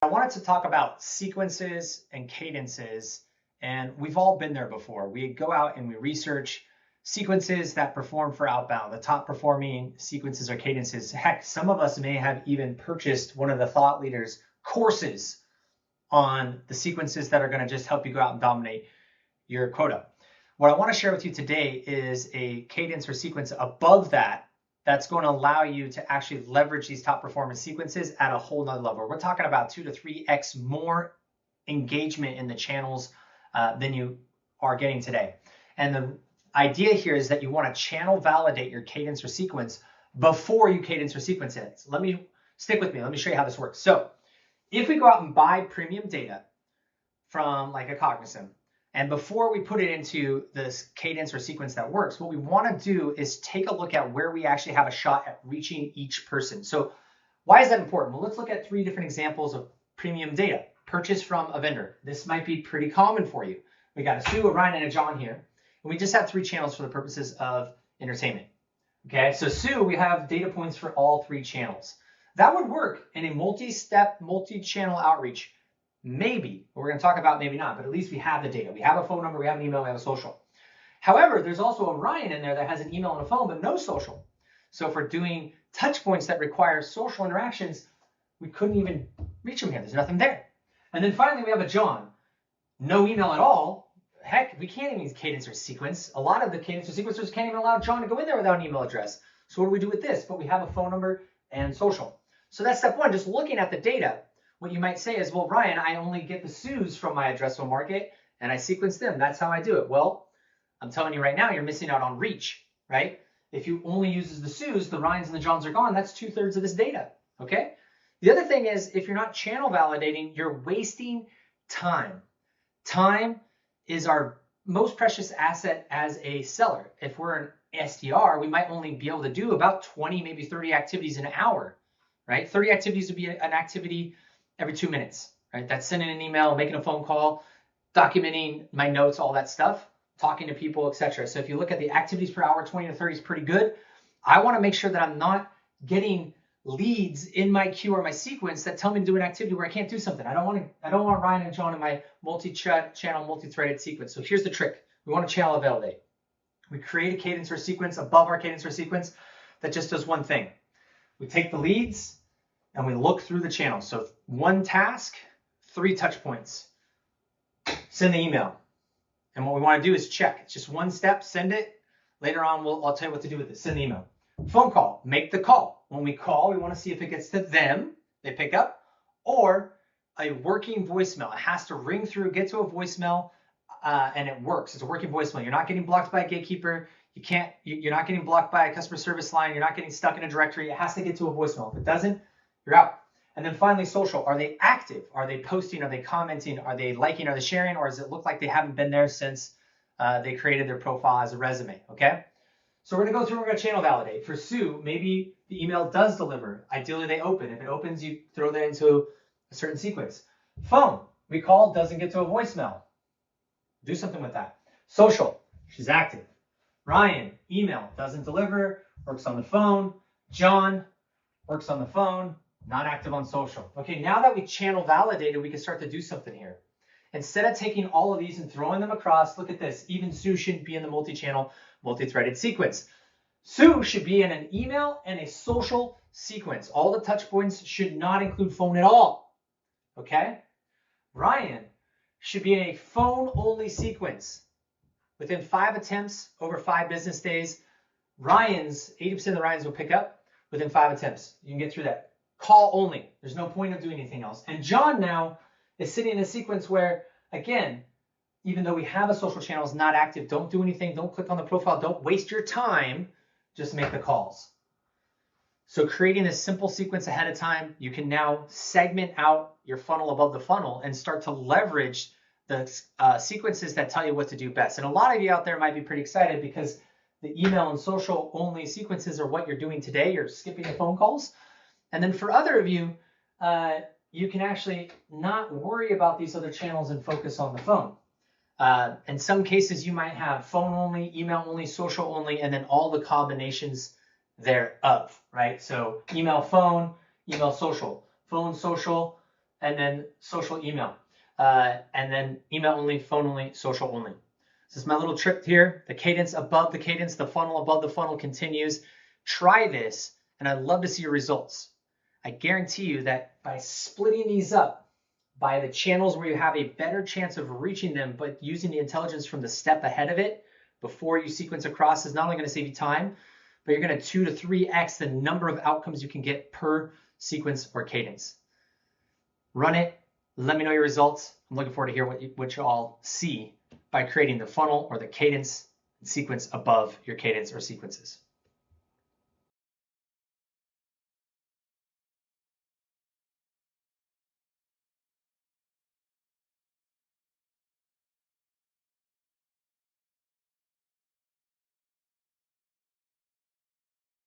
wanted to talk about sequences and cadences, and we've all been there before. We go out and we research sequences that perform for outbound, the top performing sequences or cadences. Heck, some of us may have even purchased one of the thought leaders' courses on the sequences that are going to just help you go out and dominate your quota. What I want to share with you today is a cadence or sequence above that that's going to allow you to actually leverage these top performance sequences at a whole nother level. We're talking about 2 to 3x more engagement in the channels than you are getting today. And the idea here is that you want to channel validate your cadence or sequence before you cadence or sequence it. So stick with me. Let me show you how this works. So if we go out and buy premium data from like a Cognism, and before we put it into this cadence or sequence that works, what we want to do is take a look at where we actually have a shot at reaching each person. So why is that important? Well, let's look at 3 different examples of premium data purchased from a vendor. This might be pretty common for you. We got a Sue, a Ryan, and a John here. And we just have 3 channels for the purposes of entertainment. Okay, so Sue, we have data points for all 3 channels. That would work in a multi-step, multi-channel outreach. Maybe, we're going to talk about maybe not, but at least we have the data. We have a phone number, we have an email, we have a social. However, there's also a Ryan in there that has an email and a phone, but no social. So if we're doing touch points that require social interactions, we couldn't even reach him here. There's nothing there. And then finally, we have a John. No email at all. Heck, we can't even use cadence or sequence. A lot of the cadence or sequencers can't even allow John to go in there without an email address. So what do we do with this? But we have a phone number and social. So that's step 1, just looking at the data. What you might say is, well, Ryan, I only get the Sues from my addressable market and I sequence them. That's how I do it. Well, I'm telling you right now, you're missing out on reach, right? If you only use the Sues, the Ryans and the Johns are gone. That's 2/3 of this data, okay? The other thing is, if you're not channel validating, you're wasting time. Time is our most precious asset as a seller. If we're an SDR, we might only be able to do about 20, maybe 30 activities in an hour, right? 30 activities would be an activity every 2 minutes, right? That's sending an email, making a phone call, documenting my notes, all that stuff, talking to people, etc. So if you look at the activities per hour, 20 to 30 is pretty good. I want to make sure that I'm not getting leads in my queue or my sequence that tell me to do an activity where I can't do something. I don't want Ryan and John in my multi-channel, multi-threaded sequence. So here's the trick. We want to channel validate. We create a cadence or sequence above our cadence or sequence that just does one thing. We take the leads and we look through the channels. So 1 task, 3 touch points. Send the email. And what we want to do is check. It's just 1 step, send it. Later on, I'll tell you what to do with it. Send the email. Phone call, make the call. When we call, we want to see if it gets to them, they pick up, or a working voicemail. It has to ring through, get to a voicemail, and it works. It's a working voicemail. You're not getting blocked by a gatekeeper. You're not getting blocked by a customer service line. You're not getting stuck in a directory. It has to get to a voicemail. If it doesn't, you're out. And then finally, social. Are they active? Are they posting? Are they commenting? Are they liking? Are they sharing? Or does it look like they haven't been there since they created their profile as a resume? Okay. So we're going to go through and we're going to channel validate. For Sue, maybe the email does deliver. Ideally, they open. If it opens, you throw that into a certain sequence. Phone, we call, doesn't get to a voicemail. Do something with that. Social, she's active. Ryan, email, doesn't deliver, works on the phone. John, works on the phone, not active on social. Okay, now that we channel validated, we can start to do something here. Instead of taking all of these and throwing them across, look at this. Even Sue shouldn't be in the multi-channel, multi-threaded sequence. Sue should be in an email and a social sequence. All the touch points should not include phone at all. Okay? Ryan should be in a phone-only sequence. Within 5 attempts over 5 business days, 80% of the Ryans will pick up within 5 attempts. You can get through that. Call only. There's no point of doing anything else. And John now is sitting in a sequence where, again, even though we have a social channel, is not active, don't do anything, don't click on the profile, don't waste your time, just make the calls. So creating this simple sequence ahead of time, you can now segment out your funnel above the funnel and start to leverage the sequences that tell you what to do best. And a lot of you out there might be pretty excited because the email and social only sequences are what you're doing today. You're skipping the phone calls. And then for other of you, you can actually not worry about these other channels and focus on the phone. In some cases, you might have phone only, email only, social only, and then all the combinations thereof, right? So email, phone, social, phone, social, and then social email, and then email only, phone only, social only. This is my little trick here. The cadence above the cadence, the funnel above the funnel continues. Try this, and I'd love to see your results. I guarantee you that by splitting these up by the channels where you have a better chance of reaching them, but using the intelligence from the step ahead of it before you sequence across is not only going to save you time, but you're going to 2 to 3x the number of outcomes you can get per sequence or cadence. Run it. Let me know your results. I'm looking forward to hear what you all see by creating the funnel or the cadence and sequence above your cadence or sequences.